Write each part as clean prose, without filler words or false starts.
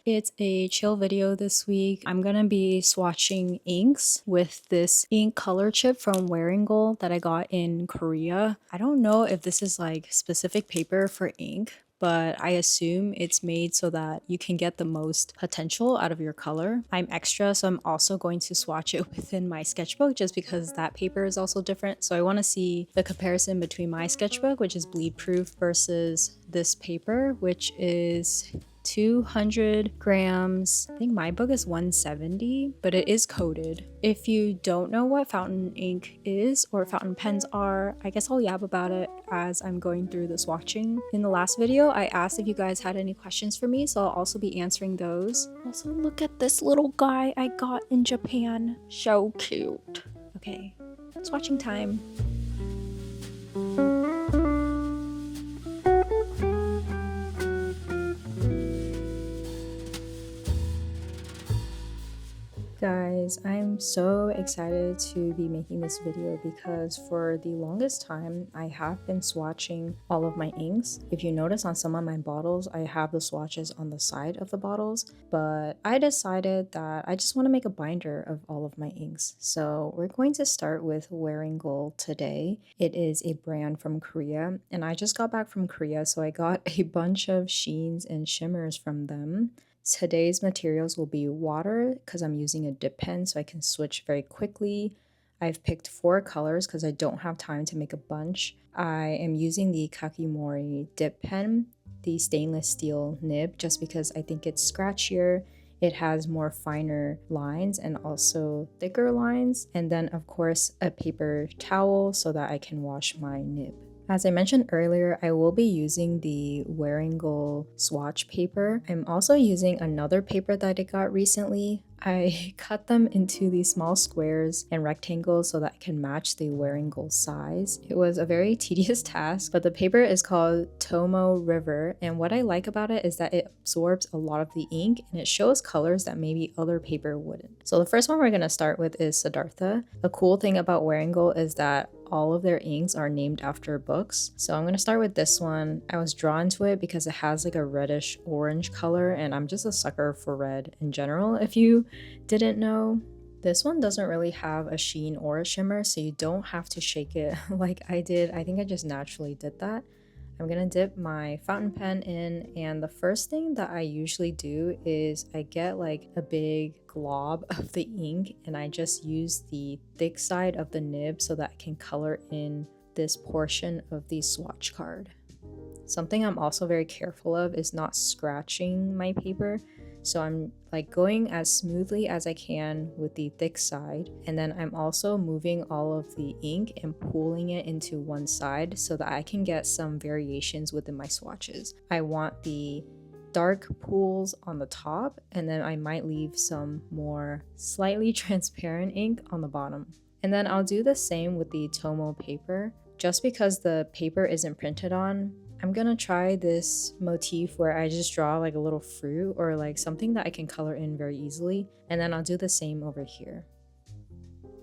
It's a chill video this week. I'm gonna be swatching inks with this ink color chip from Wearingeul that I got in Korea. I don't know if this is like specific paper for ink, but I assume it's made so that you can get the most potential out of your color. I'm extra, so I'm also going to swatch it within my sketchbook just because that paper is also different. So I want to see the comparison between my sketchbook, which is bleed proof, versus this paper, which is 200 grams. I think my book is 170, but it is coated. If you don't know what fountain ink is or fountain pens are, I guess I'll yab about it as I'm going through the swatching. In the last video, I asked if you guys had any questions for me, so I'll also be answering those. Also, look at this little guy I got in Japan. So cute. Okay, swatching time. Guys, I'm so excited to be making this video because for the longest time I have been swatching all of my inks. If you notice on some of my bottles, I have the swatches on the side of the bottles, but I decided that I just want to make a binder of all of my inks. So we're going to start with Wearingeul today. It is a brand from Korea, and I just got back from Korea, so I got a bunch of sheens and shimmers from them. Today's materials will be water because I'm using a dip pen so I can switch very quickly. I've picked 4 colors because I don't have time to make a bunch. I am using the Kakimori dip pen, the stainless steel nib, just because I think it's scratchier. It has more finer lines and also thicker lines. And then of course a paper towel so that I can wash my nib. As I mentioned earlier, I will be using the Wearingeul swatch paper. I'm also using another paper that I got recently. I cut them into these small squares and rectangles so that I can match the Wearingeul size. It was a very tedious task, but the paper is called Tomo River, and what I like about it is that it absorbs a lot of the ink and it shows colors that maybe other paper wouldn't. So the first one we're going to start with is Siddhartha. The cool thing about Wearingeul is that all of their inks are named after books. So I'm going to start with this one. I was drawn to it because it has like a reddish orange color, and I'm just a sucker for red in general, if you didn't know. This one doesn't really have a sheen or a shimmer, so you don't have to shake it like I did. I think I just naturally did that. I'm gonna dip my fountain pen in, and the first thing that I usually do is I get like a big glob of the ink and I just use the thick side of the nib so that I can color in this portion of the swatch card. Something I'm also very careful of is not scratching my paper. So I'm like going as smoothly as I can with the thick side, and then I'm also moving all of the ink and pulling it into one side so that I can get some variations within my swatches. I want the dark pools on the top, and then I might leave some more slightly transparent ink on the bottom. And then I'll do the same with the Tomo paper. Just because the paper isn't printed on, I'm gonna try this motif where I just draw like a little fruit or like something that I can color in very easily, and then I'll do the same over here.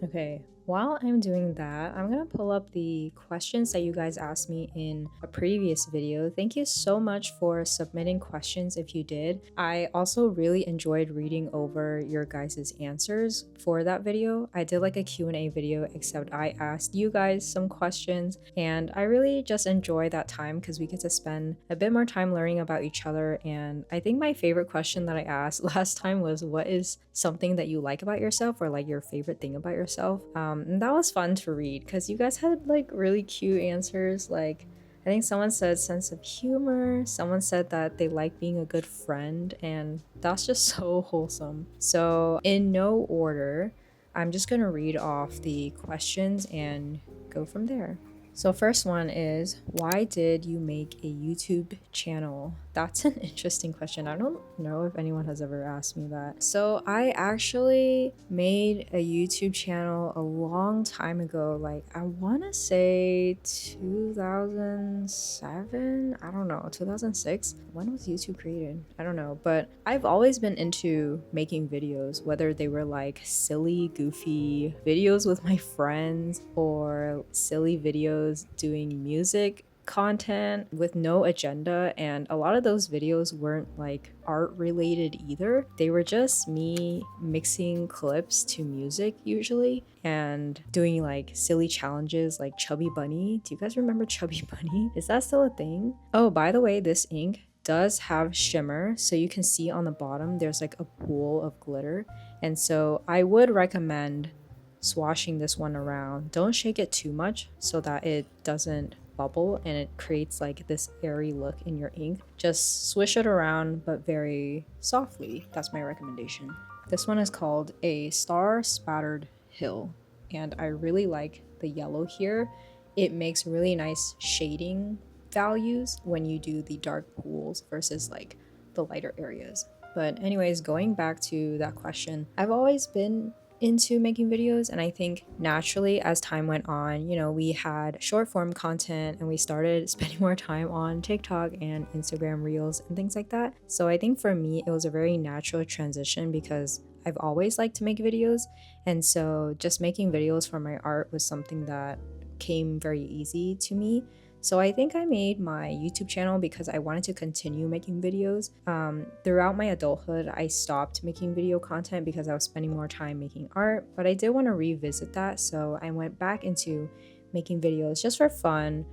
Okay, while I'm doing that, I'm gonna pull up the questions that you guys asked me in a previous video. Thank you so much for submitting questions if you did. I also really enjoyed reading over your guys' answers for that video. I did like a Q&A video, except I asked you guys some questions, and I really just enjoy that time because we get to spend a bit more time learning about each other. And I think my favorite question that I asked last time was, what is something that you like about yourself, or like your favorite thing about yourself? And that was fun to read because you guys had like really cute answers. Like I think someone said sense of humor, someone said that they like being a good friend, and that's just so wholesome. So in no order, I'm just gonna read off the questions and go from there. So first one is, why did you make a YouTube channel? That's an interesting question. I don't know if anyone has ever asked me that. So I actually made a YouTube channel a long time ago. Like I want to say 2007? I don't know, 2006? When was YouTube created? I don't know, but I've always been into making videos, whether they were like silly, goofy videos with my friends or silly videos doing music content with no agenda, and a lot of those videos weren't like art related either. They were just me mixing clips to music usually and doing like silly challenges like Chubby Bunny. Do you guys remember Chubby Bunny? Is that still a thing? Oh, by the way, this ink does have shimmer, so you can see on the bottom there's like a pool of glitter, and so I would recommend swashing this one around. Don't shake it too much so that it doesn't bubble and it creates like this airy look in your ink. Just swish it around, but very softly. That's my recommendation. This one is called a Star Spattered Hill, and I really like the yellow here. It makes really nice shading values when you do the dark pools versus like the lighter areas. But anyways, going back to that question, I've always been into making videos, and I think naturally as time went on, you know, we had short form content and we started spending more time on TikTok and Instagram reels and things like that. So I think for me it was a very natural transition because I've always liked to make videos, and so just making videos for my art was something that came very easy to me. So I think I made my YouTube channel because I wanted to continue making videos. Throughout my adulthood, I stopped making video content because I was spending more time making art, but I did want to revisit that, so I went back into making videos just for fun.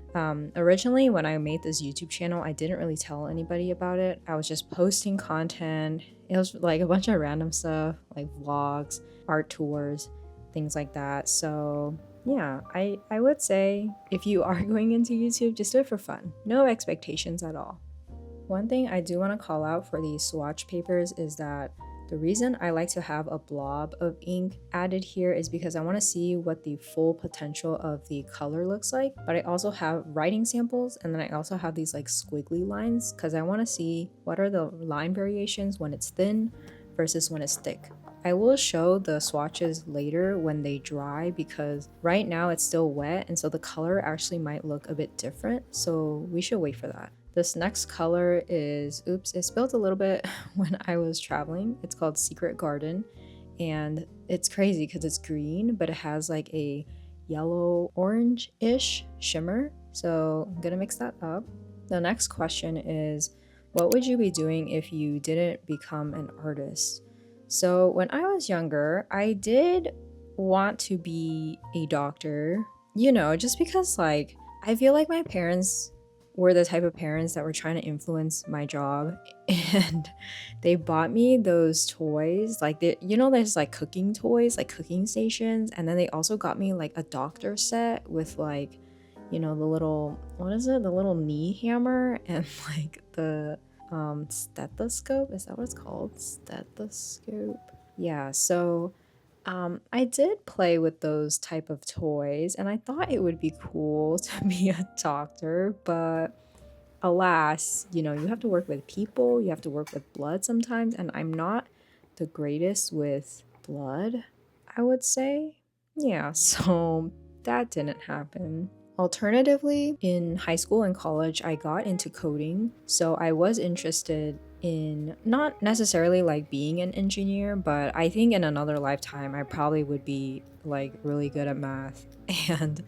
Originally, when I made this YouTube channel, I didn't really tell anybody about it. I was just posting content. It was like a bunch of random stuff, like vlogs, art tours, things like that. So yeah, I would say if you are going into YouTube, just do it for fun. No expectations at all. One thing I do want to call out for these swatch papers is that the reason I like to have a blob of ink added here is because I want to see what the full potential of the color looks like. But I also have writing samples, and then I also have these like squiggly lines because I want to see what are the line variations when it's thin versus when it's thick. I will show the swatches later when they dry because right now it's still wet, and so the color actually might look a bit different, so we should wait for that. This next color is, oops, it spilled a little bit when I was traveling. It's called Secret Garden, and it's crazy because it's green, but it has like a yellow orange-ish shimmer, so I'm gonna mix that up. The next question is, what would you be doing if you didn't become an artist? So when I was younger, I did want to be a doctor, you know, just because like I feel like my parents were the type of parents that were trying to influence my job, and they bought me those toys, like there's like cooking toys, like cooking stations, and then they also got me like a doctor set with like, you know, the little, what is it, the little knee hammer and like the stethoscope. Is that what it's called? Stethoscope. Yeah, so I did play with those type of toys, and I thought it would be cool to be a doctor, but alas, you know, you have to work with people, you have to work with blood sometimes, and I'm not the greatest with blood, I would say. Yeah, so that didn't happen. Alternatively, in high school and college, I got into coding, so I was interested in not necessarily like being an engineer, but I think in another lifetime I probably would be like really good at math and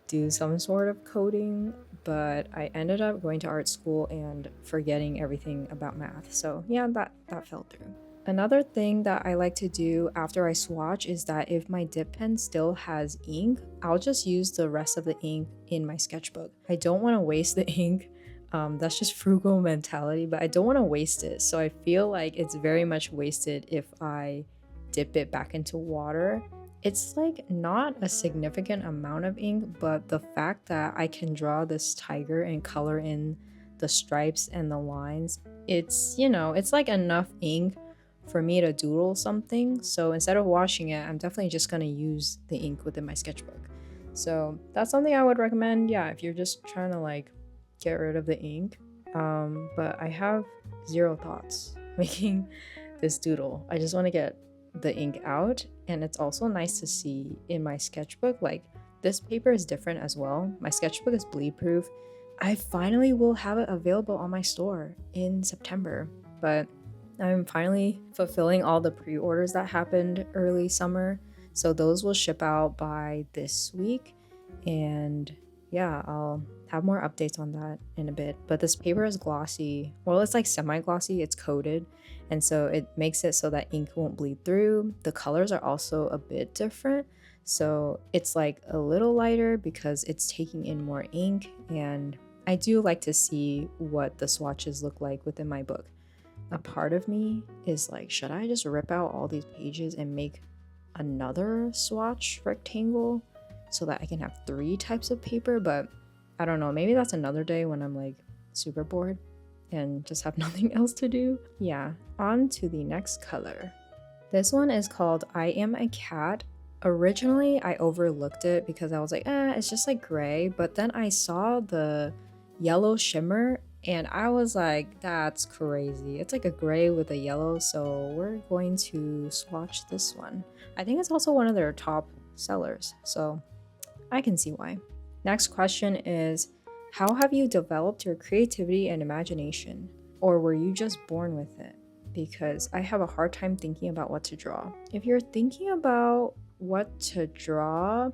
do some sort of coding, but I ended up going to art school and forgetting everything about math, so yeah, that fell through. Another thing that I like to do after I swatch is that if my dip pen still has ink, I'll just use the rest of the ink in my sketchbook. I don't want to waste the ink. That's just frugal mentality, but I don't want to waste it. So I feel like it's very much wasted if I dip it back into water. It's like not a significant amount of ink, but the fact that I can draw this tiger and color in the stripes and the lines, it's, you know, it's like enough ink for me to doodle something. So instead of washing it, I'm definitely just gonna use the ink within my sketchbook. So that's something I would recommend, yeah, if you're just trying to like get rid of the ink. But I have zero thoughts making this doodle. I just want to get the ink out, and it's also nice to see in my sketchbook, like this paper is different as well. My sketchbook is bleed proof. I finally will have it available on my store in September, but I'm finally fulfilling all the pre-orders that happened early summer, so those will ship out by this week. And yeah, I'll have more updates on that in a bit. But this paper is glossy. Well, it's like semi-glossy, it's coated. And so it makes it so that ink won't bleed through. The colors are also a bit different. So it's like a little lighter because it's taking in more ink. And I do like to see what the swatches look like within my book. A part of me is like, should I just rip out all these pages and make another swatch rectangle so that I can have 3 types of paper? But I don't know, maybe that's another day when I'm like super bored and just have nothing else to do. Yeah, on to the next color. This one is called I Am a Cat. Originally, I overlooked it because I was like, it's just like gray. But then I saw the yellow shimmer and I was like, that's crazy. It's like a gray with a yellow. So we're going to swatch this one. I think it's also one of their top sellers. So I can see why. Next question is, how have you developed your creativity and imagination? Or were you just born with it? Because I have a hard time thinking about what to draw. If you're thinking about what to draw,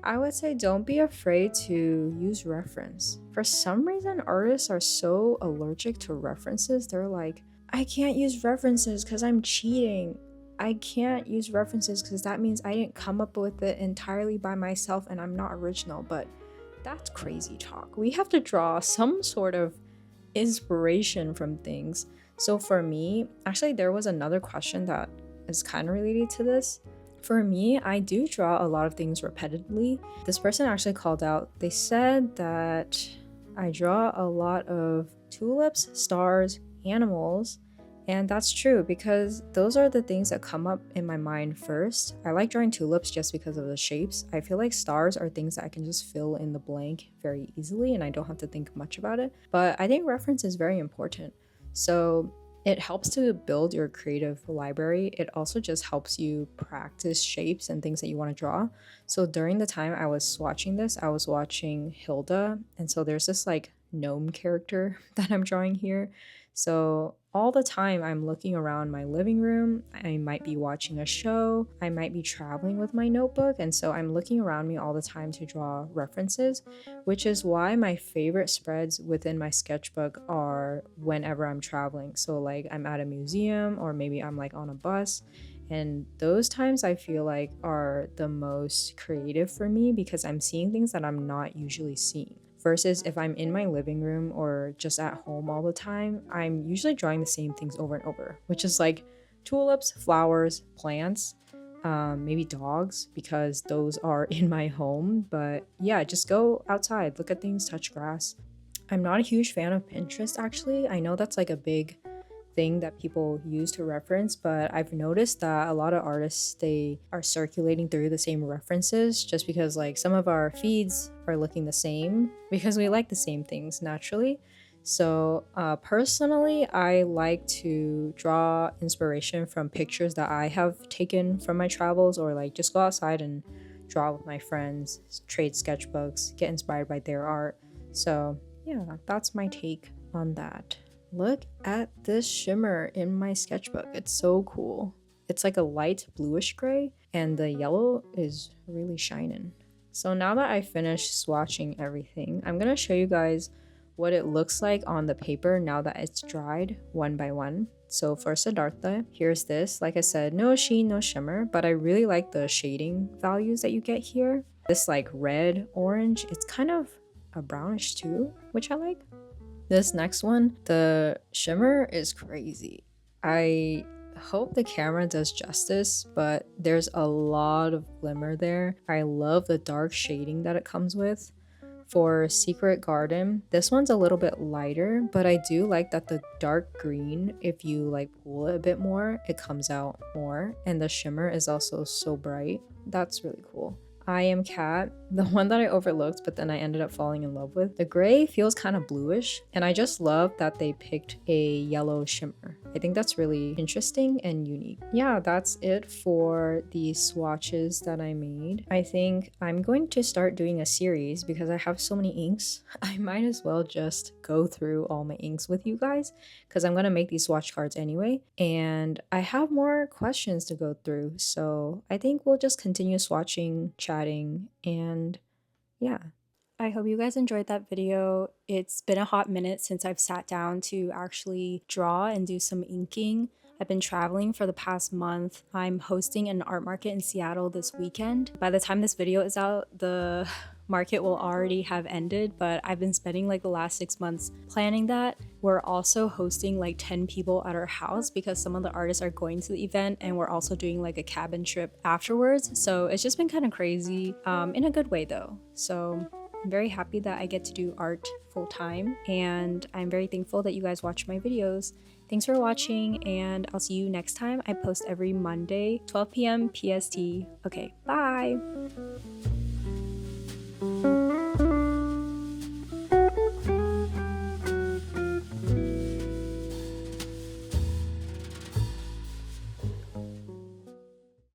I would say don't be afraid to use reference. For some reason, artists are so allergic to references. They're like, I can't use references because I'm cheating. I can't use references because that means I didn't come up with it entirely by myself and I'm not original. But that's crazy talk. We have to draw some sort of inspiration from things. So for me, actually, there was another question that is kind of related to this. For me, I do draw a lot of things repetitively. This person actually called out, they said that I draw a lot of tulips, stars, animals, and that's true because those are the things that come up in my mind first. I like drawing tulips just because of the shapes. I feel like stars are things that I can just fill in the blank very easily and I don't have to think much about it. But I think reference is very important. So it helps to build your creative library. It also just helps you practice shapes and things that you want to draw. So during the time I was swatching this, I was watching Hilda. And so there's this like gnome character that I'm drawing here. So all the time I'm looking around my living room. I might be watching a show. I might be traveling with my notebook. And so I'm looking around me all the time to draw references, which is why my favorite spreads within my sketchbook are whenever I'm traveling. So like I'm at a museum or maybe I'm like on a bus. And those times I feel like are the most creative for me because I'm seeing things that I'm not usually seeing. Versus if I'm in my living room or just at home all the time, I'm usually drawing the same things over and over, which is like tulips, flowers, plants, maybe dogs, because those are in my home. But yeah, just go outside, look at things, touch grass. I'm not a huge fan of Pinterest actually. I know that's like a big thing that people use to reference, but I've noticed that a lot of artists, they are circulating through the same references just because like some of our feeds are looking the same because we like the same things naturally. So personally, I like to draw inspiration from pictures that I have taken from my travels, or like just go outside and draw with my friends, trade sketchbooks, get inspired by their art. So yeah, that's my take on that. Look at this shimmer in my sketchbook. It's so cool. It's like a light bluish gray and the yellow is really shining. So now that I finished swatching everything, I'm going to show you guys what it looks like on the paper now that it's dried one by one. So for Siddhartha, here's this. Like I said, no sheen, no shimmer, but I really like the shading values that you get here. This like red, orange, it's kind of a brownish too, which I like. This next one, the shimmer is crazy. I hope the camera does justice, but there's a lot of glimmer there. I love the dark shading that it comes with. For Secret Garden, this one's a little bit lighter, but I do like that the dark green, if you like pull it a bit more, it comes out more. And the shimmer is also so bright. That's really cool. I Am Cat, the one that I overlooked, but then I ended up falling in love with. The gray feels kind of bluish, and I just love that they picked a yellow shimmer. I think that's really interesting and unique. Yeah, that's it for the swatches that I made. I think I'm going to start doing a series because I have so many inks. I might as well just go through all my inks with you guys because I'm going to make these swatch cards anyway. And I have more questions to go through. So I think we'll just continue swatching, chatting, and yeah. I hope you guys enjoyed that video. It's been a hot minute since I've sat down to actually draw and do some inking. I've been traveling for the past month. I'm hosting an art market in Seattle this weekend. By the time this video is out, the market will already have ended, but I've been spending like the last 6 months planning that. We're also hosting like 10 people at our house because some of the artists are going to the event, and we're also doing like a cabin trip afterwards. So it's just been kind of crazy, in a good way though. So I'm very happy that I get to do art full time, and I'm very thankful that you guys watch my videos. Thanks for watching, and I'll see you next time. I post every Monday, 12 p.m. PST. Okay, bye!